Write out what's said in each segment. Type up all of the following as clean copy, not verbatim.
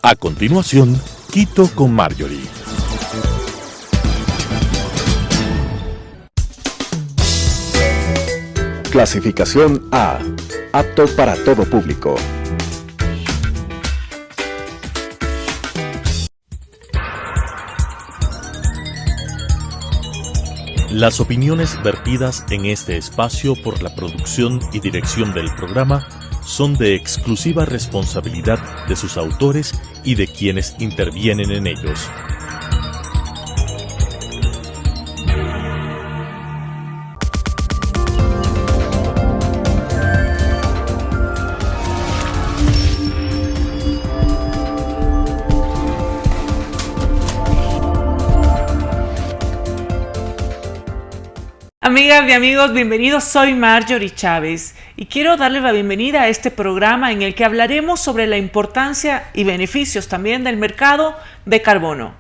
A continuación, Quito con Marjorie. Clasificación A. Apto para todo público. Las opiniones vertidas en este espacio por la producción y dirección del programa son de exclusiva responsabilidad de sus autores y de quienes intervienen en ellos. Amigas y amigos, bienvenidos. Soy Marjorie Chávez y quiero darles la bienvenida a este programa en el que hablaremos sobre la importancia y beneficios también del mercado de carbono.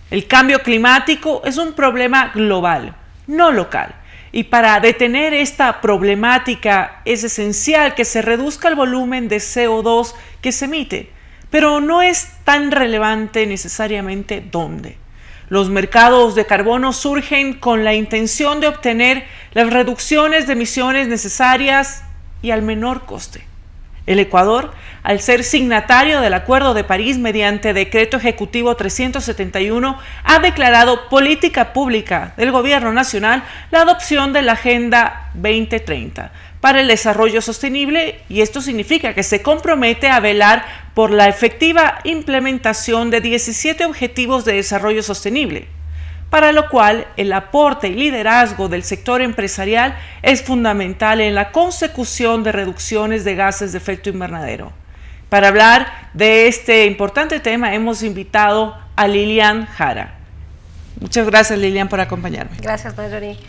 El cambio climático es un problema global, no local. Y para detener esta problemática es esencial que se reduzca el volumen de CO2 que se emite, pero no es tan relevante necesariamente dónde. Los mercados de carbono surgen con la intención de obtener las reducciones de emisiones necesarias y al menor coste. El Ecuador, al ser signatario del Acuerdo de París mediante Decreto Ejecutivo 371, ha declarado política pública del Gobierno Nacional la adopción de la Agenda 2030 para el desarrollo sostenible, y esto significa que se compromete a velar por la efectiva implementación de 17 Objetivos de Desarrollo Sostenible, para lo cual el aporte y liderazgo del sector empresarial es fundamental en la consecución de reducciones de gases de efecto invernadero. Para hablar de este importante tema hemos invitado a Lilian Jara. Muchas gracias, Lilian, por acompañarme. Gracias, Marjorie.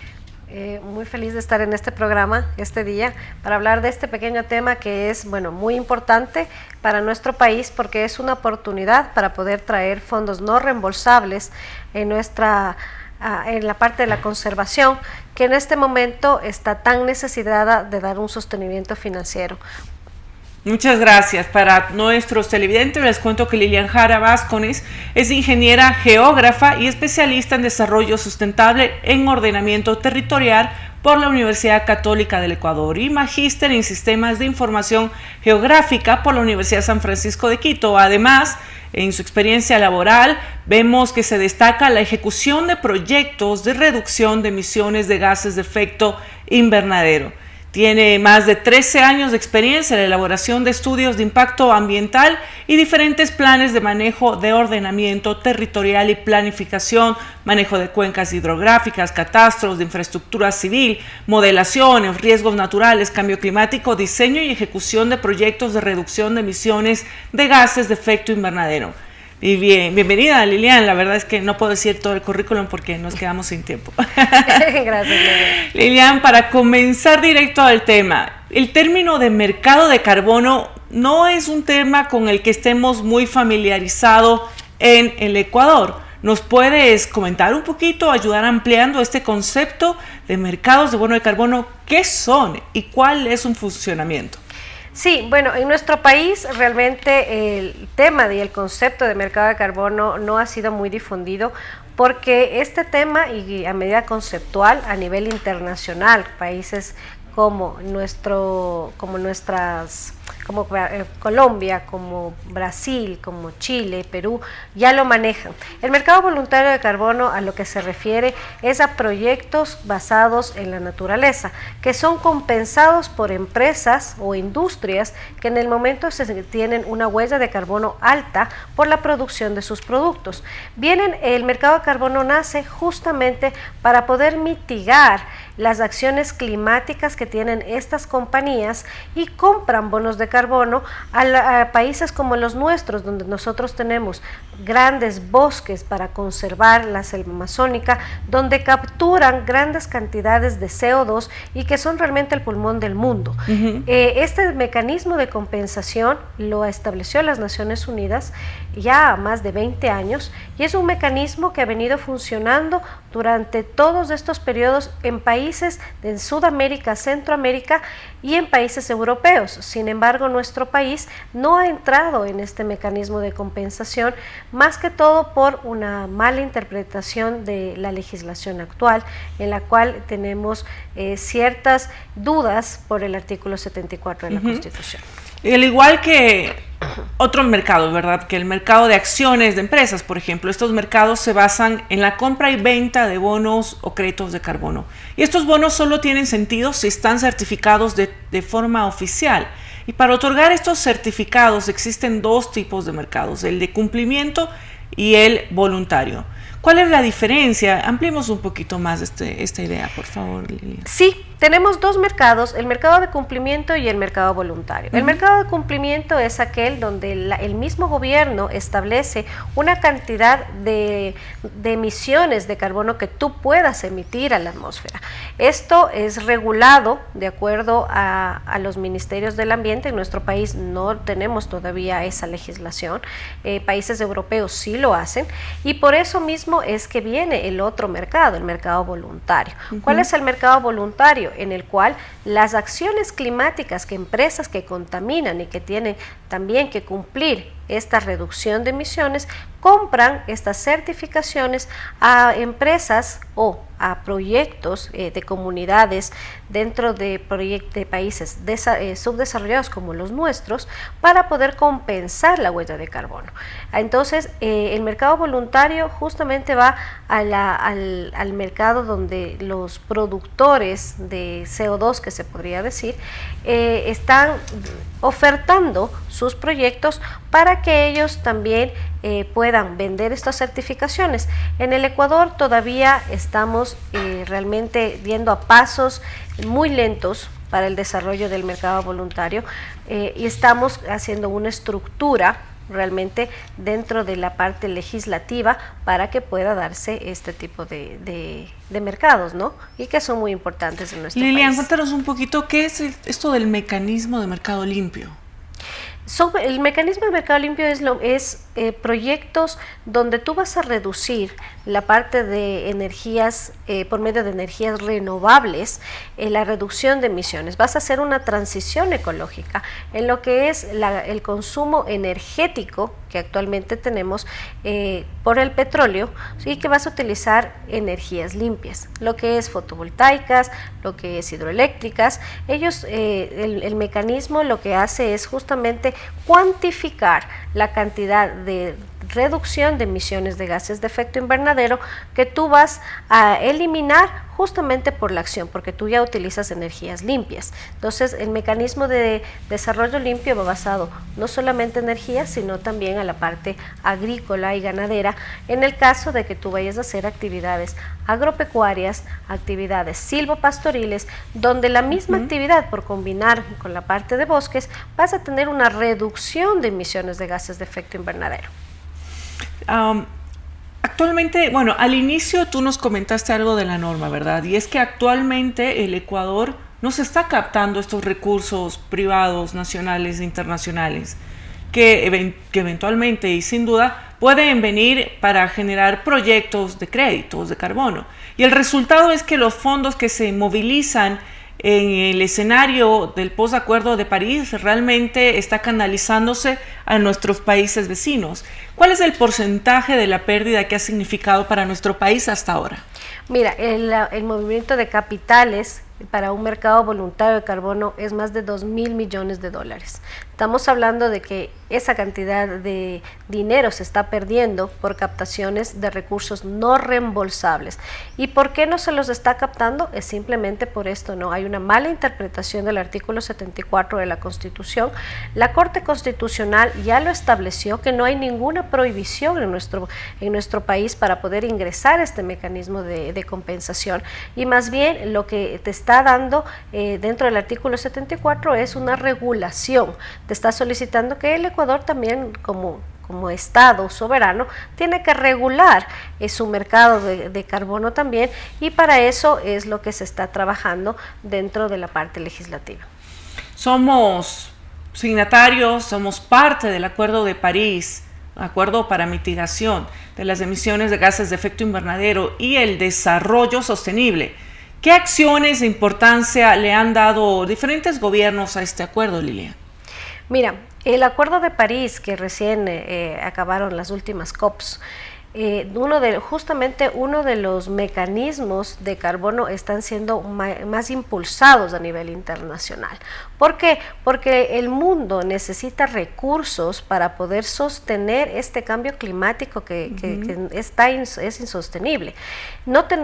Muy feliz de estar en este programa este día para hablar de este pequeño tema que es muy importante para nuestro país, porque es una oportunidad para poder traer fondos no reembolsables en la parte de la conservación, que en este momento está tan necesitada de dar un sostenimiento financiero. Muchas gracias. Para nuestros televidentes les cuento que Lilian Jara Vázquez es ingeniera geógrafa y especialista en desarrollo sustentable en ordenamiento territorial por la Universidad Católica del Ecuador y magíster en sistemas de información geográfica por la Universidad San Francisco de Quito. Además, en su experiencia laboral vemos que se destaca la ejecución de proyectos de reducción de emisiones de gases de efecto invernadero. Tiene más de 13 años de experiencia en la elaboración de estudios de impacto ambiental y diferentes planes de manejo de ordenamiento territorial y planificación, manejo de cuencas hidrográficas, catastros de infraestructura civil, modelaciones, riesgos naturales, cambio climático, diseño y ejecución de proyectos de reducción de emisiones de gases de efecto invernadero. Y bienvenida, Lilian. La verdad es que no puedo decir todo el currículum porque nos quedamos sin tiempo. Gracias, Lilian. Lilian, para comenzar directo al tema, el término de mercado de carbono no es un tema con el que estemos muy familiarizados en el Ecuador. ¿Nos puedes comentar un poquito, ayudar ampliando este concepto de mercados de bono de carbono? ¿Qué son y cuál es su funcionamiento? Sí, en nuestro país realmente el tema y el concepto de mercado de carbono no ha sido muy difundido, porque este tema y a medida conceptual a nivel internacional, países como Colombia, como Brasil, como Chile, Perú, ya lo manejan. El mercado voluntario de carbono a lo que se refiere es a proyectos basados en la naturaleza, que son compensados por empresas o industrias que en el momento tienen una huella de carbono alta por la producción de sus productos. El mercado de carbono nace justamente para poder mitigar las acciones climáticas que tienen estas compañías y compran bonos de carbono a países como los nuestros, donde nosotros tenemos grandes bosques para conservar la selva amazónica, donde capturan grandes cantidades de CO2 y que son realmente el pulmón del mundo. Este mecanismo de compensación lo estableció las Naciones Unidas ya a más de 20 años y es un mecanismo que ha venido funcionando durante todos estos periodos en países de Sudamérica, Centroamérica y en países europeos. Sin embargo, nuestro país no ha entrado en este mecanismo de compensación, más que todo por una mala interpretación de la legislación actual, en la cual tenemos ciertas dudas por el artículo 74 de la Constitución. Y al igual que otros mercados, ¿verdad? Que el mercado de acciones de empresas, por ejemplo, estos mercados se basan en la compra y venta de bonos o créditos de carbono. Y estos bonos solo tienen sentido si están certificados de forma oficial. Y para otorgar estos certificados existen dos tipos de mercados, el de cumplimiento y el voluntario. ¿Cuál es la diferencia? Ampliemos un poquito más esta idea, por favor, Lilian. Sí, tenemos dos mercados, el mercado de cumplimiento y el mercado voluntario. El mercado de cumplimiento es aquel donde el mismo gobierno establece una cantidad de emisiones de carbono que tú puedas emitir a la atmósfera. Esto es regulado de acuerdo a los ministerios del ambiente. En nuestro país no tenemos todavía esa legislación, países europeos sí lo hacen, y por eso mismo es que viene el otro mercado, el mercado voluntario. ¿Cuál es el mercado voluntario? En el cual las acciones climáticas que empresas que contaminan y que tienen también que cumplir esta reducción de emisiones, compran estas certificaciones a empresas o a proyectos de comunidades dentro de países subdesarrollados como los nuestros, para poder compensar la huella de carbono. Entonces, el mercado voluntario justamente va al mercado donde los productores de CO2, que se podría decir, están ofertando sus proyectos para que ellos también puedan vender estas certificaciones. En el Ecuador todavía estamos realmente yendo a pasos muy lentos para el desarrollo del mercado voluntario, y estamos haciendo una estructura realmente dentro de la parte legislativa para que pueda darse este tipo de mercados, ¿no? Y que son muy importantes en nuestro país. Lilian, cuéntanos un poquito, ¿qué es esto del mecanismo de mercado limpio? El mecanismo de mercado limpio es proyectos donde tú vas a reducir la parte de energías por medio de energías renovables, la reducción de emisiones. Vas a hacer una transición ecológica en lo que es el consumo energético que actualmente tenemos por el petróleo, y que vas a utilizar energías limpias, lo que es fotovoltaicas, lo que es hidroeléctricas. Ellos, el mecanismo lo que hace es justamente cuantificar la cantidad de reducción de emisiones de gases de efecto invernadero que tú vas a eliminar justamente por la acción, porque tú ya utilizas energías limpias. Entonces, el mecanismo de desarrollo limpio va basado no solamente en energía, sino también a la parte agrícola y ganadera, en el caso de que tú vayas a hacer actividades agropecuarias, actividades silvopastoriles, donde la misma actividad, por combinar con la parte de bosques, vas a tener una reducción de emisiones de gases de efecto invernadero. Actualmente, bueno, al inicio tú nos comentaste algo de la norma, ¿verdad? Y es que actualmente el Ecuador no se está captando estos recursos privados, nacionales e internacionales, que eventualmente y sin duda pueden venir para generar proyectos de créditos de carbono. Y el resultado es que los fondos que se movilizan en el escenario del posacuerdo de París realmente está canalizándose a nuestros países vecinos. ¿Cuál es el porcentaje de la pérdida que ha significado para nuestro país hasta ahora? Mira, el movimiento de capitales para un mercado voluntario de carbono es más de 2.000 millones de dólares. Estamos hablando de que esa cantidad de dinero se está perdiendo por captaciones de recursos no reembolsables. ¿Y por qué no se los está captando? Es simplemente por esto, ¿no? Hay una mala interpretación del artículo 74 de la Constitución. La Corte Constitucional ya lo estableció, que no hay ninguna prohibición en nuestro país para poder ingresar a este mecanismo de compensación, y más bien lo que te está dando dentro del artículo 74 es una regulación. Te está solicitando que el Ecuador también, como Estado soberano, tiene que regular su mercado de carbono también, y para eso es lo que se está trabajando dentro de la parte legislativa. Somos signatarios, somos parte del Acuerdo de París, acuerdo para mitigación de las emisiones de gases de efecto invernadero y el desarrollo sostenible. ¿Qué acciones de importancia le han dado diferentes gobiernos a este acuerdo, Lilian? Mira, el Acuerdo de París, que recién acabaron las últimas COPs, justamente uno de los mecanismos de carbono están siendo más impulsados a nivel internacional. ¿Por qué? Porque el mundo necesita recursos para poder sostener este cambio climático que es insostenible.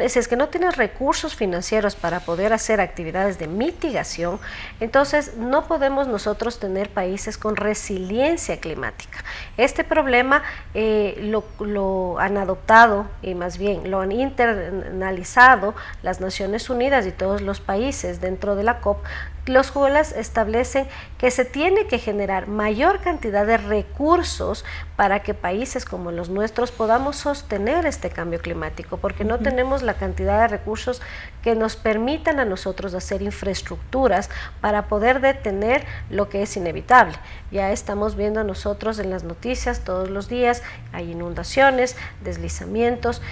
Si es que no tienes recursos financieros para poder hacer actividades de mitigación, entonces no podemos nosotros tener países con resiliencia climática. Este problema lo han adoptado y más bien lo han internalizado las Naciones Unidas y todos los países dentro de la COP, los cuales establecen que se tiene que generar mayor cantidad de recursos para que países como los nuestros podamos sostener este cambio climático, porque no tenemos la cantidad de recursos que nos permitan a nosotros hacer infraestructuras para poder detener lo que es inevitable. Ya estamos viendo nosotros en las noticias todos los días, hay inundaciones, deslizamientos,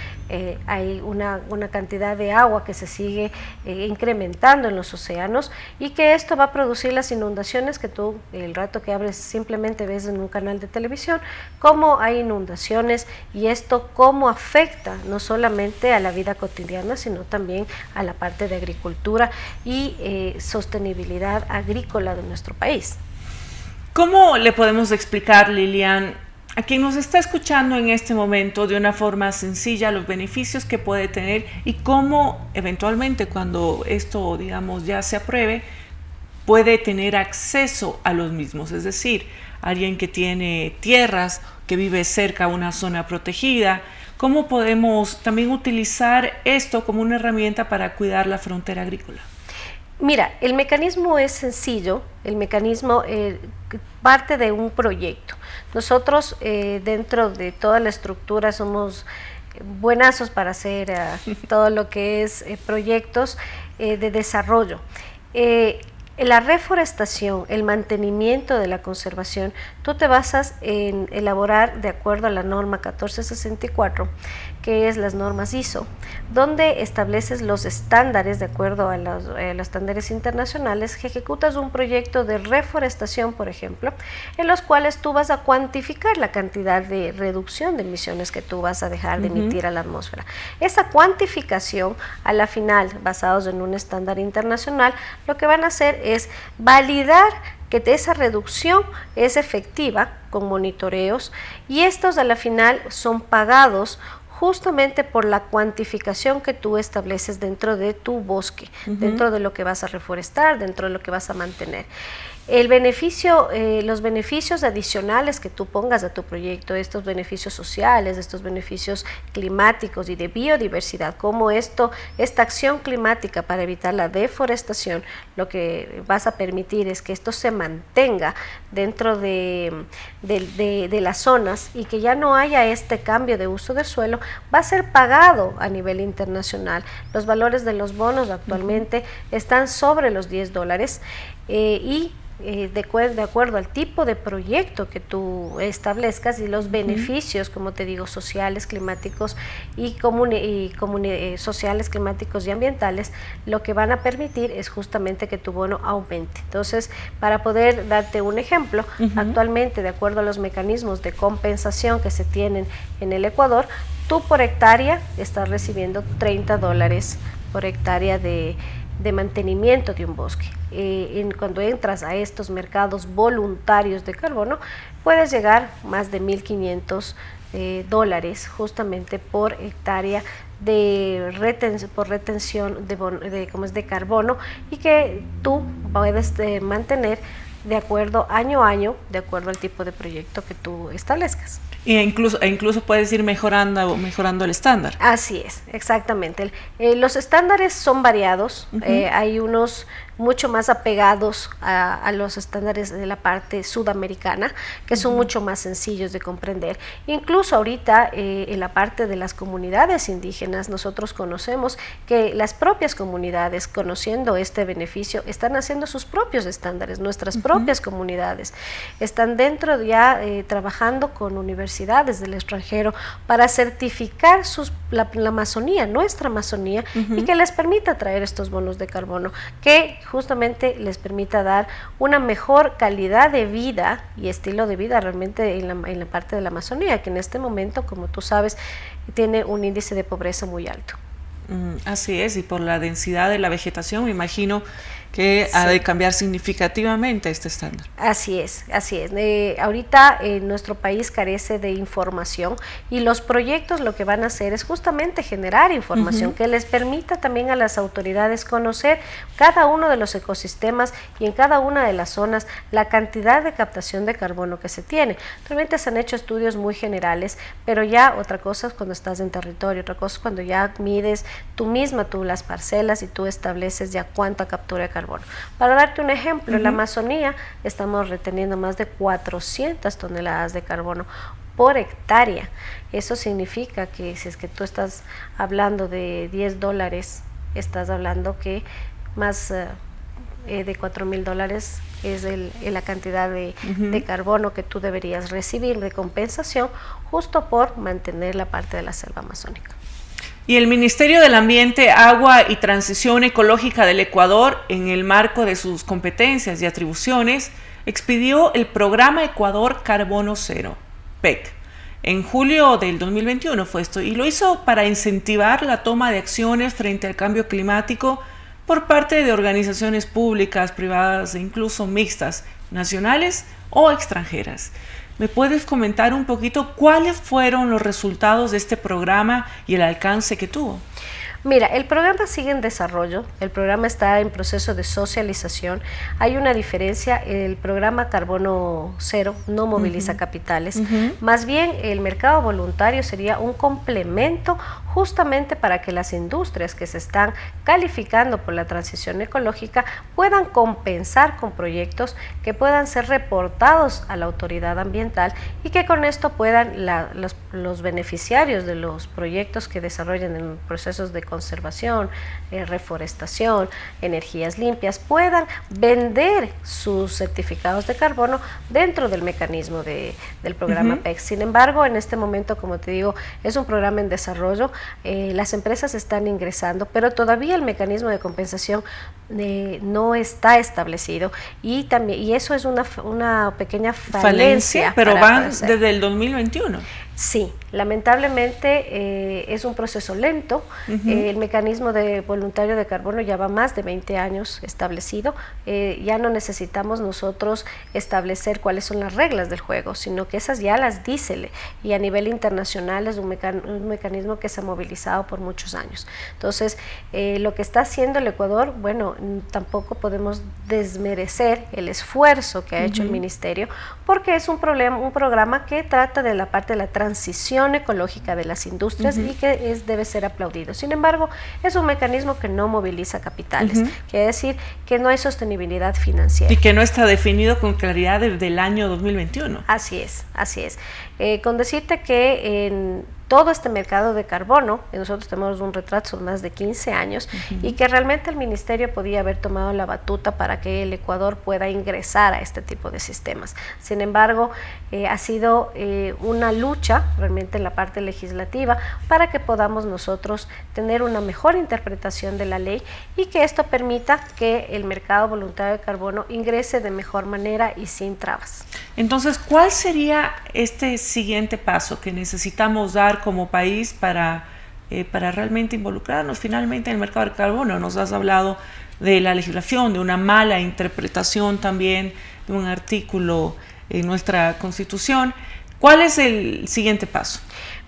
hay una cantidad de agua que se sigue incrementando en los océanos, y que esto va a producir las inundaciones que tú, el rato que abres, simplemente ves en un canal de televisión, cómo hay inundaciones, y esto cómo afecta no solamente a la vida cotidiana, sino también a la parte de agricultura y sostenibilidad agrícola de nuestro país. ¿Cómo le podemos explicar, Lilian, a quien nos está escuchando en este momento de una forma sencilla los beneficios que puede tener y cómo eventualmente cuando esto, digamos, ya se apruebe, puede tener acceso a los mismos? Es decir, alguien que tiene tierras, que vive cerca a una zona protegida, ¿cómo podemos también utilizar esto como una herramienta para cuidar la frontera agrícola? Mira, el mecanismo es sencillo, el mecanismo parte de un proyecto. Nosotros dentro de toda la estructura somos buenazos para hacer todo lo que es proyectos de desarrollo. La reforestación, el mantenimiento de la conservación, tú te basas en elaborar de acuerdo a la norma 1464, que es las normas ISO, donde estableces los estándares de acuerdo a los estándares internacionales, que ejecutas un proyecto de reforestación, por ejemplo, en los cuales tú vas a cuantificar la cantidad de reducción de emisiones que tú vas a dejar de emitir a la atmósfera. Esa cuantificación, a la final, basados en un estándar internacional, lo que van a hacer es validar que esa reducción es efectiva con monitoreos, y estos a la final son pagados justamente por la cuantificación que tú estableces dentro de tu bosque, dentro de lo que vas a reforestar, dentro de lo que vas a mantener. El beneficio, los beneficios adicionales que tú pongas a tu proyecto, estos beneficios sociales, estos beneficios climáticos y de biodiversidad, como esta acción climática para evitar la deforestación, lo que vas a permitir es que esto se mantenga dentro de las zonas y que ya no haya este cambio de uso del suelo, va a ser pagado a nivel internacional. Los valores de los bonos actualmente están sobre los $10 y de acuerdo al tipo de proyecto que tú establezcas y los beneficios, como te digo, sociales, climáticos sociales, climáticos y ambientales, lo que van a permitir es justamente que tu bono aumente. Entonces, para poder darte un ejemplo, actualmente, de acuerdo a los mecanismos de compensación que se tienen en el Ecuador, tú por hectárea estás recibiendo $30 por hectárea de mantenimiento de un bosque. Cuando entras a estos mercados voluntarios de carbono, puedes llegar más de $1.500 justamente por hectárea por retención de carbono, y que tú puedes mantener de acuerdo año a año, de acuerdo al tipo de proyecto que tú establezcas. E incluso puedes ir mejorando el estándar. Así es, exactamente. Los estándares son variados, hay unos mucho más apegados a los estándares de la parte sudamericana, que son mucho más sencillos de comprender. Incluso ahorita en la parte de las comunidades indígenas, nosotros conocemos que las propias comunidades, conociendo este beneficio, están haciendo sus propios estándares, nuestras propias comunidades. Están dentro ya trabajando con universidades del extranjero para certificar la Amazonía, nuestra Amazonía, y que les permita traer estos bonos de carbono, que justamente les permita dar una mejor calidad de vida y estilo de vida realmente en la parte de la Amazonía, que en este momento, como tú sabes, tiene un índice de pobreza muy alto. Así es, y por la densidad de la vegetación me imagino que ha de cambiar significativamente este estándar. Así es, así es. Ahorita nuestro país carece de información y los proyectos lo que van a hacer es justamente generar información que les permita también a las autoridades conocer cada uno de los ecosistemas y en cada una de las zonas la cantidad de captación de carbono que se tiene. Realmente se han hecho estudios muy generales, pero ya otra cosa es cuando estás en territorio, otra cosa es cuando ya mides tú las parcelas y tú estableces ya cuánta captura de carbono. Para darte un ejemplo, en la Amazonía estamos reteniendo más de 400 toneladas de carbono por hectárea. Eso significa que si es que tú estás hablando de $10, estás hablando que más de $4,000 es la cantidad de carbono que tú deberías recibir de compensación justo por mantener la parte de la selva amazónica. Y el Ministerio del Ambiente, Agua y Transición Ecológica del Ecuador, en el marco de sus competencias y atribuciones, expidió el Programa Ecuador Carbono Cero, PEC. En julio del 2021 fue esto, y lo hizo para incentivar la toma de acciones frente al cambio climático por parte de organizaciones públicas, privadas e incluso mixtas, nacionales o extranjeras. ¿Me puedes comentar un poquito cuáles fueron los resultados de este programa y el alcance que tuvo? Mira, el programa sigue en desarrollo, el programa está en proceso de socialización. Hay una diferencia, el programa Carbono Cero no moviliza capitales, más bien el mercado voluntario sería un complemento justamente para que las industrias que se están calificando por la transición ecológica puedan compensar con proyectos que puedan ser reportados a la autoridad ambiental y que con esto puedan los beneficiarios de los proyectos que desarrollen en procesos de conservación, reforestación, energías limpias, puedan vender sus certificados de carbono dentro del mecanismo del programa PEC. Sin embargo, en este momento, como te digo, es un programa en desarrollo, las empresas están ingresando, pero todavía el mecanismo de compensación no está establecido y eso es una pequeña falencia. Pero van desde el 2021. Sí, lamentablemente es un proceso lento. El mecanismo de voluntario de carbono ya va más de 20 años establecido. Ya no necesitamos nosotros establecer cuáles son las reglas del juego, sino que esas ya las dice, y a nivel internacional es un mecanismo que se ha movilizado por muchos años. Entonces, lo que está haciendo el Ecuador, bueno, tampoco podemos desmerecer el esfuerzo que ha hecho el Ministerio, porque es un programa que trata de la parte de la transición ecológica de las industrias y que debe ser aplaudido. Sin embargo, es un mecanismo que no moviliza capitales, quiere decir que no hay sostenibilidad financiera. Y que no está definido con claridad desde el año 2021. Así es, así es. Con decirte que en todo este mercado de carbono, nosotros tenemos un retraso de más de 15 años y que realmente el Ministerio podía haber tomado la batuta para que el Ecuador pueda ingresar a este tipo de sistemas. Sin embargo, ha sido una lucha realmente en la parte legislativa para que podamos nosotros tener una mejor interpretación de la ley y que esto permita que el mercado voluntario de carbono ingrese de mejor manera y sin trabas. Entonces, ¿cuál sería este siguiente paso que necesitamos dar como país para realmente involucrarnos finalmente en el mercado del carbono? Nos has hablado de la legislación, de una mala interpretación también de un artículo en nuestra Constitución. ¿Cuál es el siguiente paso?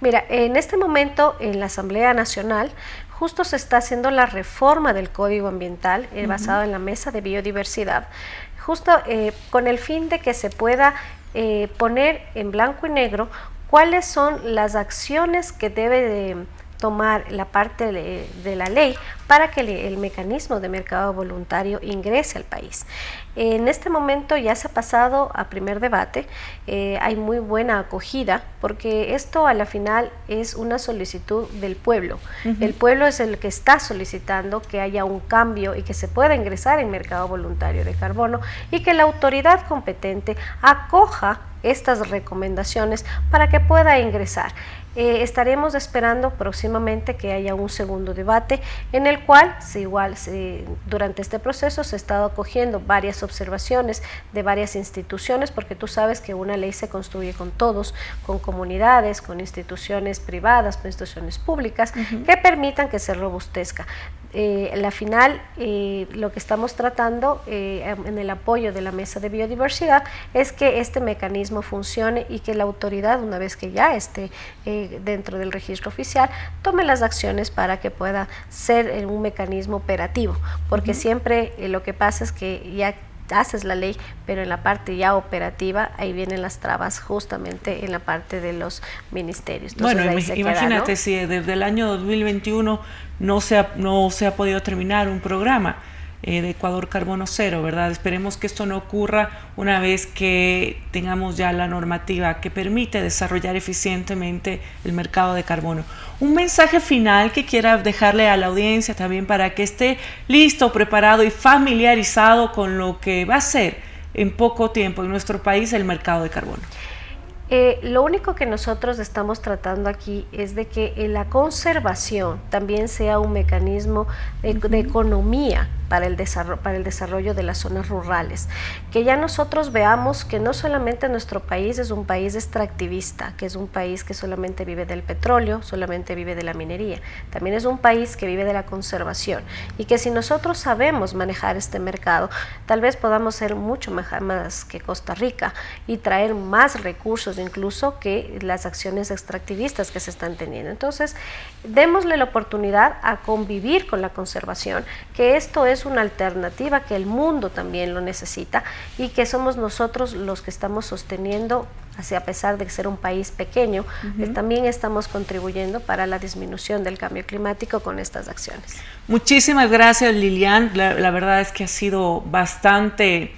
Mira, en este momento en la Asamblea Nacional justo se está haciendo la reforma del Código Ambiental basado en la Mesa de Biodiversidad, justo con el fin de que se pueda poner en blanco y negro cuáles son las acciones que debe tomar la parte de la ley para que el mecanismo de mercado voluntario ingrese al país. En este momento ya se ha pasado a primer debate, hay muy buena acogida porque esto a la final es una solicitud del pueblo. El pueblo es el que está solicitando que haya un cambio y que se pueda ingresar en mercado voluntario de carbono y que la autoridad competente acoja estas recomendaciones para que pueda ingresar. Estaremos esperando próximamente que haya un segundo debate en el cual durante este proceso se ha estado acogiendo varias observaciones de varias instituciones, porque tú sabes que una ley se construye con todos, con comunidades, con instituciones privadas, con instituciones públicas que permitan que se robustezca. La final, lo que estamos tratando en el apoyo de la Mesa de Biodiversidad es que este mecanismo funcione y que la autoridad, una vez que ya esté dentro del registro oficial, tome las acciones para que pueda ser un mecanismo operativo, porque siempre lo que pasa es que ya haces la ley, pero en la parte ya operativa, ahí vienen las trabas justamente en la parte de los ministerios. Entonces, bueno, imagínate, queda, ¿no? Si desde el año 2021 no se ha podido terminar un programa de Ecuador Carbono Cero, ¿verdad? Esperemos que esto no ocurra una vez que tengamos ya la normativa que permite desarrollar eficientemente el mercado de carbono. Un mensaje final que quiera dejarle a la audiencia también para que esté listo, preparado y familiarizado con lo que va a ser en poco tiempo en nuestro país el mercado de carbono. Lo único que nosotros estamos tratando aquí es de que la conservación también sea un mecanismo de economía para el desarrollo de las zonas rurales, que ya nosotros veamos que no solamente nuestro país es un país extractivista, que es un país que solamente vive del petróleo, solamente vive de la minería, también es un país que vive de la conservación, y que si nosotros sabemos manejar este mercado, tal vez podamos ser mucho más que Costa Rica y traer más recursos incluso que las acciones extractivistas que se están teniendo. Entonces, démosle la oportunidad a convivir con la conservación, que esto es una alternativa que el mundo también lo necesita y que somos nosotros los que estamos sosteniendo, a pesar de ser un país pequeño, también estamos contribuyendo para la disminución del cambio climático con estas acciones. Muchísimas gracias, Lilian. La verdad es que ha sido bastante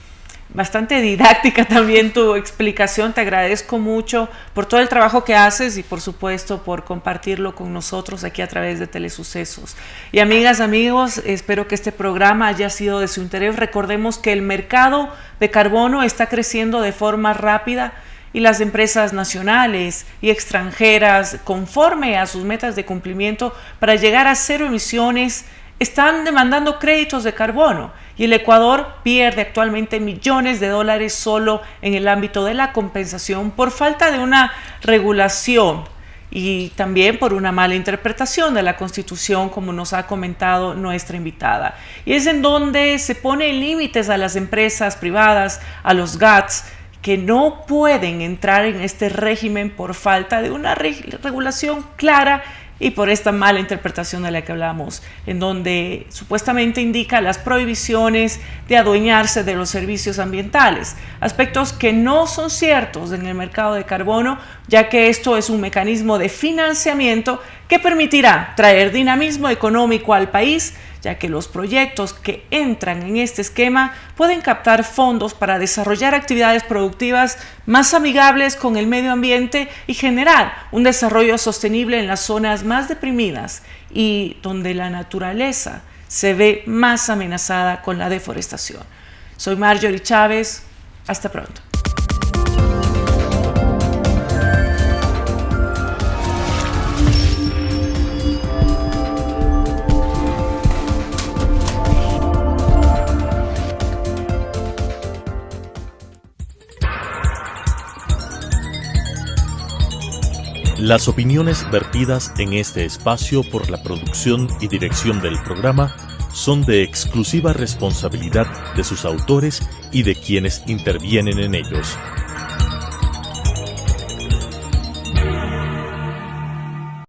didáctica también tu explicación. Te agradezco mucho por todo el trabajo que haces y por supuesto por compartirlo con nosotros aquí a través de Telesucesos. Y amigas, amigos, espero que este programa haya sido de su interés. Recordemos que el mercado de carbono está creciendo de forma rápida y las empresas nacionales y extranjeras, conforme a sus metas de cumplimiento para llegar a cero emisiones, están demandando créditos de carbono, y el Ecuador pierde actualmente millones de dólares solo en el ámbito de la compensación por falta de una regulación y también por una mala interpretación de la Constitución, como nos ha comentado nuestra invitada. Y es en donde se ponen límites a las empresas privadas, a los GATS, que no pueden entrar en este régimen por falta de una regulación clara y por esta mala interpretación de la que hablamos, en donde supuestamente indica las prohibiciones de adueñarse de los servicios ambientales, aspectos que no son ciertos en el mercado de carbono, ya que esto es un mecanismo de financiamiento que permitirá traer dinamismo económico al país, ya que los proyectos que entran en este esquema pueden captar fondos para desarrollar actividades productivas más amigables con el medio ambiente y generar un desarrollo sostenible en las zonas más deprimidas y donde la naturaleza se ve más amenazada con la deforestación. Soy Marjorie Chávez, hasta pronto. Las opiniones vertidas en este espacio por la producción y dirección del programa son de exclusiva responsabilidad de sus autores y de quienes intervienen en ellos.